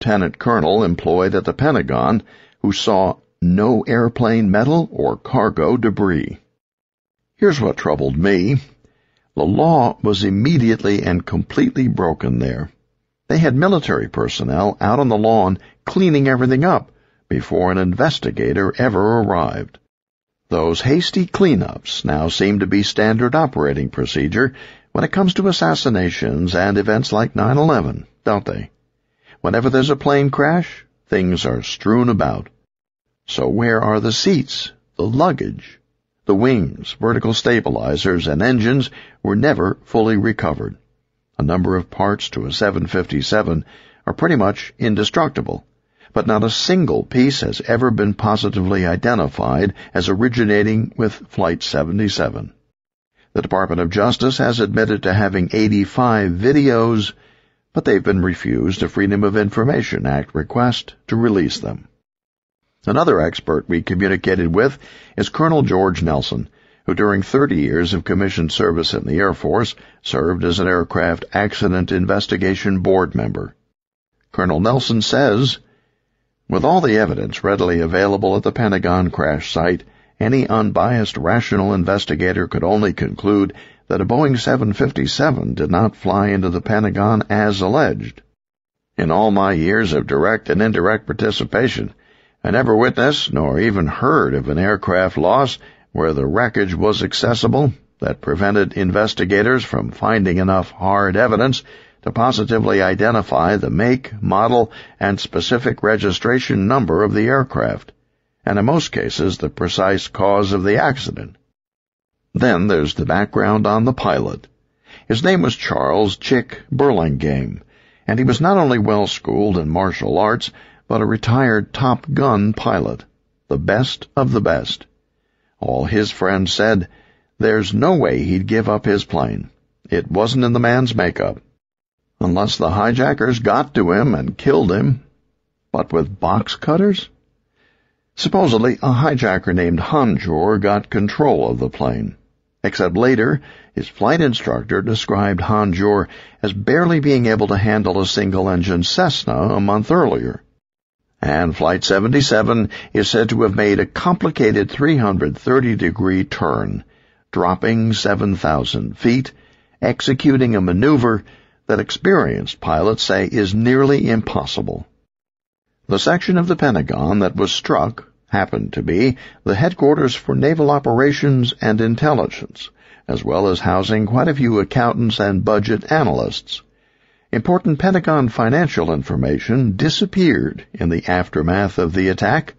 lieutenant colonel employed at the Pentagon who saw no airplane metal or cargo debris. Here's what troubled me. The law was immediately and completely broken there. They had military personnel out on the lawn cleaning everything up before an investigator ever arrived. Those hasty cleanups now seem to be standard operating procedure when it comes to assassinations and events like 9/11, don't they? Whenever there's a plane crash, things are strewn about. So where are the seats, the luggage? The wings, vertical stabilizers, and engines were never fully recovered. A number of parts to a 757 are pretty much indestructible, but not a single piece has ever been positively identified as originating with Flight 77. The Department of Justice has admitted to having 85 videos, but they've been refused a Freedom of Information Act request to release them. Another expert we communicated with is Colonel George Nelson, who during 30 years of commissioned service in the Air Force served as an Aircraft Accident Investigation Board member. Colonel Nelson says, "With all the evidence readily available at the Pentagon crash site, any unbiased rational investigator could only conclude that a Boeing 757 did not fly into the Pentagon as alleged. In all my years of direct and indirect participation, I never witnessed nor even heard of an aircraft loss where the wreckage was accessible that prevented investigators from finding enough hard evidence to positively identify the make, model, and specific registration number of the aircraft, and in most cases the precise cause of the accident." Then there's the background on the pilot. His name was Charles Chick Burlingame, and he was not only well-schooled in martial arts, but a retired Top Gun pilot, the best of the best. All his friends said, there's no way he'd give up his plane. It wasn't in the man's makeup. Unless the hijackers got to him and killed him. But with box cutters? Supposedly, a hijacker named Hanjour got control of the plane. Except later, his flight instructor described Hanjour as barely being able to handle a single-engine Cessna a month earlier. And Flight 77 is said to have made a complicated 330-degree turn, dropping 7,000 feet, executing a maneuver that experienced pilots say is nearly impossible. The section of the Pentagon that was struck happened to be the headquarters for naval operations and intelligence, as well as housing quite a few accountants and budget analysts. Important Pentagon financial information disappeared in the aftermath of the attack,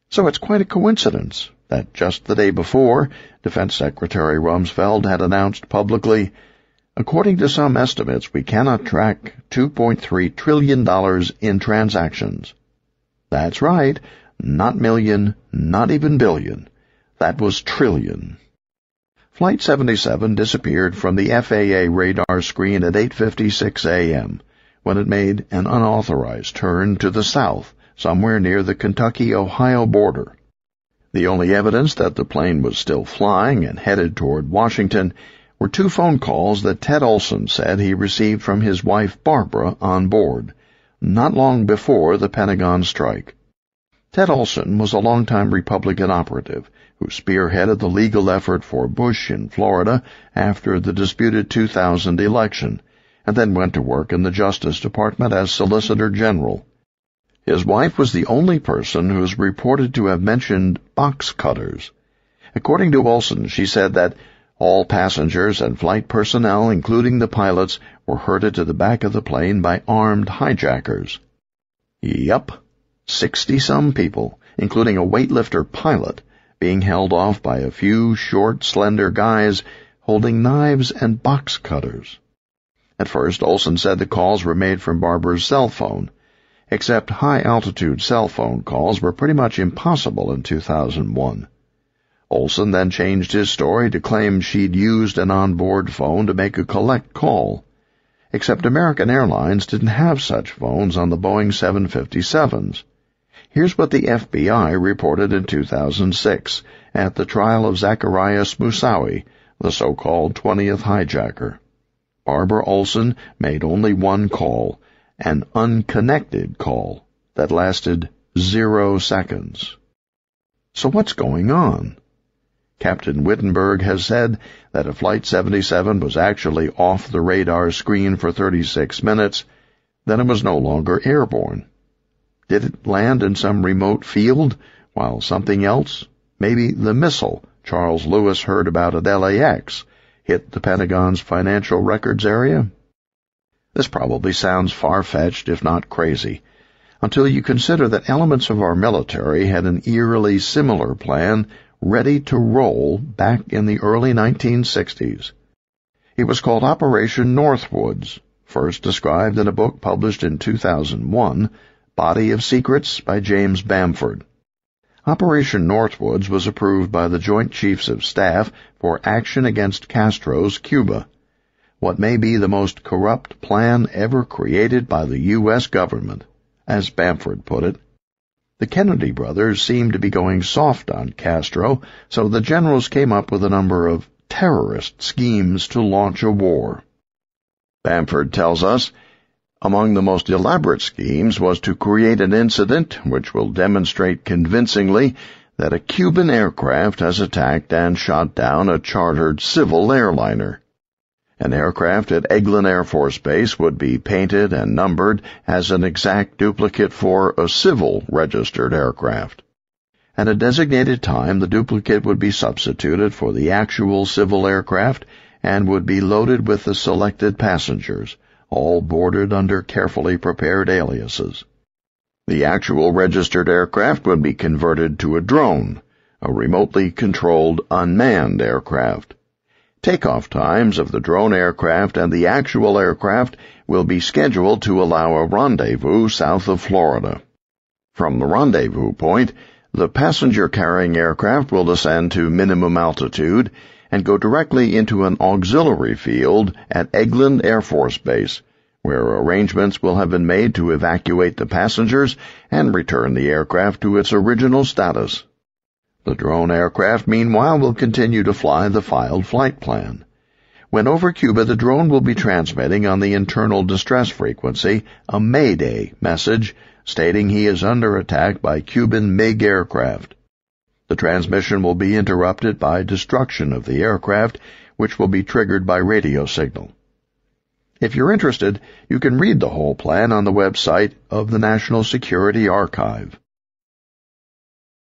so it's quite a coincidence that just the day before, Defense Secretary Rumsfeld had announced publicly, "According to some estimates, we cannot track $2.3 trillion in transactions." That's right, not million, not even billion. That was trillion. Flight 77 disappeared from the FAA radar screen at 8:56 a.m., when it made an unauthorized turn to the south, somewhere near the Kentucky-Ohio border. The only evidence that the plane was still flying and headed toward Washington were 2 phone calls that Ted Olson said he received from his wife Barbara on board, not long before the Pentagon strike. Ted Olson was a longtime Republican operative who spearheaded the legal effort for Bush in Florida after the disputed 2000 election, and then went to work in the Justice Department as Solicitor General. His wife was the only person who is reported to have mentioned box cutters. According to Olson, she said that all passengers and flight personnel, including the pilots, were herded to the back of the plane by armed hijackers. Yup, 60-some people, including a weightlifter pilot, being held off by a few short, slender guys holding knives and box cutters. At first, Olson said the calls were made from Barbara's cell phone, except high-altitude cell phone calls were pretty much impossible in 2001. Olson then changed his story to claim she'd used an onboard phone to make a collect call, except American Airlines didn't have such phones on the Boeing 757s. Here's what the FBI reported in 2006 at the trial of Zacarias Moussaoui, the so-called 20th hijacker. Barbara Olson made only one call, an unconnected call that lasted 0 seconds. So what's going on? Captain Wittenberg has said that if Flight 77 was actually off the radar screen for 36 minutes, then it was no longer airborne. Did it land in some remote field, while something else, maybe the missile Charles Lewis heard about at LAX, hit the Pentagon's financial records area? This probably sounds far-fetched, if not crazy, until you consider that elements of our military had an eerily similar plan ready to roll back in the early 1960s. It was called Operation Northwoods, first described in a book published in 2001, Body of Secrets by James Bamford. Operation Northwoods was approved by the Joint Chiefs of Staff for action against Castro's Cuba, what may be the most corrupt plan ever created by the U.S. government, as Bamford put it. The Kennedy brothers seemed to be going soft on Castro, so the generals came up with a number of terrorist schemes to launch a war. Bamford tells us, among the most elaborate schemes was to create an incident which will demonstrate convincingly that a Cuban aircraft has attacked and shot down a chartered civil airliner. An aircraft at Eglin Air Force Base would be painted and numbered as an exact duplicate for a civil registered aircraft. At a designated time, the duplicate would be substituted for the actual civil aircraft and would be loaded with the selected passengers, all boarded under carefully prepared aliases. The actual registered aircraft would be converted to a drone, a remotely controlled unmanned aircraft. Takeoff times of the drone aircraft and the actual aircraft will be scheduled to allow a rendezvous south of Florida. From the rendezvous point, the passenger-carrying aircraft will descend to minimum altitude and go directly into an auxiliary field at Eglin Air Force Base, where arrangements will have been made to evacuate the passengers and return the aircraft to its original status. The drone aircraft, meanwhile, will continue to fly the filed flight plan. When over Cuba, the drone will be transmitting on the internal distress frequency a Mayday message stating he is under attack by Cuban MiG aircraft. The transmission will be interrupted by destruction of the aircraft, which will be triggered by radio signal. If you're interested, you can read the whole plan on the website of the National Security Archive.